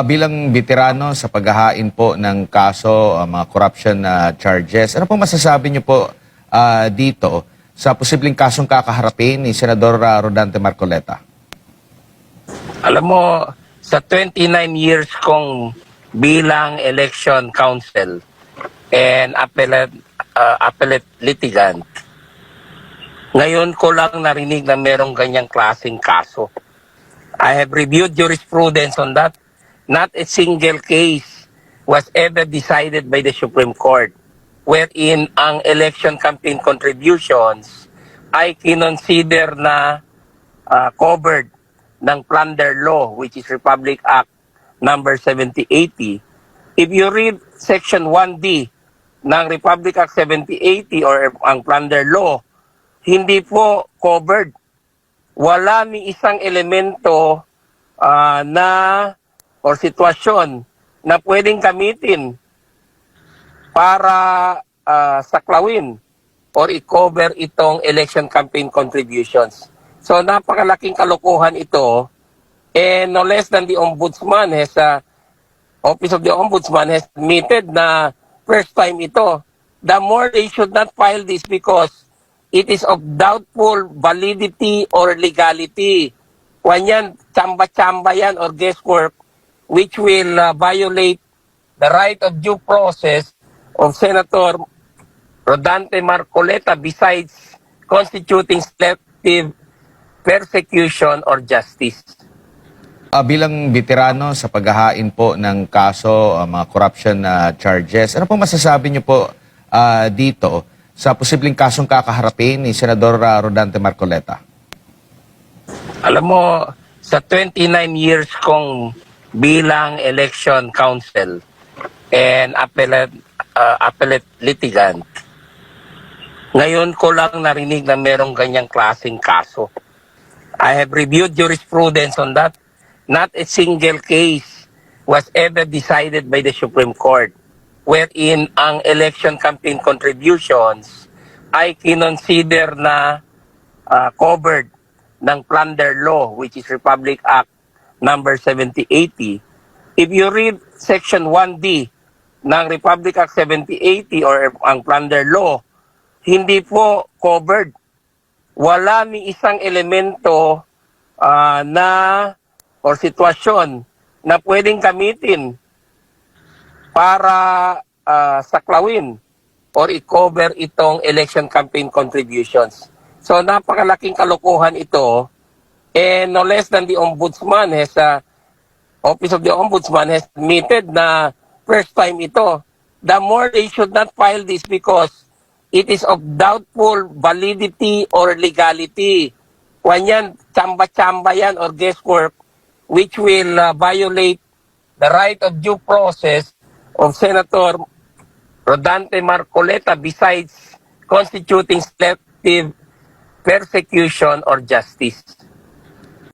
Bilang veterano sa paghahain po ng kaso, mga corruption na charges, ano po masasabi niyo po dito sa posibleng kasong kakaharapin ni Senador Rodante Marcoleta? Alam mo, sa 29 years kong bilang election counsel and appellate litigant, ngayon ko lang narinig na merong ganyang klaseng kaso. I have reviewed jurisprudence on that. Not a single case was ever decided by the Supreme Court wherein ang election campaign contributions ay kinonsider na covered ng plunder law, which is Republic Act number 7080. If you read section 1D ng Republic Act 7080 or ang plunder law, hindi po covered. Wala ni isang elemento na or sitwasyon na pwedeng gamitin para saklawin or i-cover itong election campaign contributions. So napakalaking kalokohan ito, and no less than the Ombudsman Office of the Ombudsman has admitted na first time ito. The more they should not file this because it is of doubtful validity or legality. Kung yan, tsamba-tsamba yan or guesswork which will violate the right of due process of Senator Rodante Marcoleta besides constituting selective persecution or justice. Bilang veterano sa paghahain po ng kaso, mga corruption na charges, ano po masasabi niyo po dito sa posibleng kasong kakaharapin ni Senador Rodante Marcoleta? Alam mo, sa 29 years kong bilang election counsel and appellate litigant, ngayon ko lang narinig na merong ganyang klaseng kaso. I have reviewed jurisprudence on that. Not a single case was ever decided by the Supreme Court wherein ang election campaign contributions ay kinonsider na covered ng plunder law, which is Republic Act number 7080. If you read section 1D ng Republic Act 7080 or ang plunder law, hindi po covered. Wala ni isang elemento na or sitwasyon na pwedeng gamitin para saklawin or i-cover itong election campaign contributions. So napakalaking kalokohan ito, and no less than the Ombudsman Office of the Ombudsman has admitted na first time ito. The more they should not file this because it is of doubtful validity or legality. Kung yan, tsamba-tsamba yan or guesswork which will violate the right of due process of Senator Rodante Marcoleta besides constituting selective persecution or justice.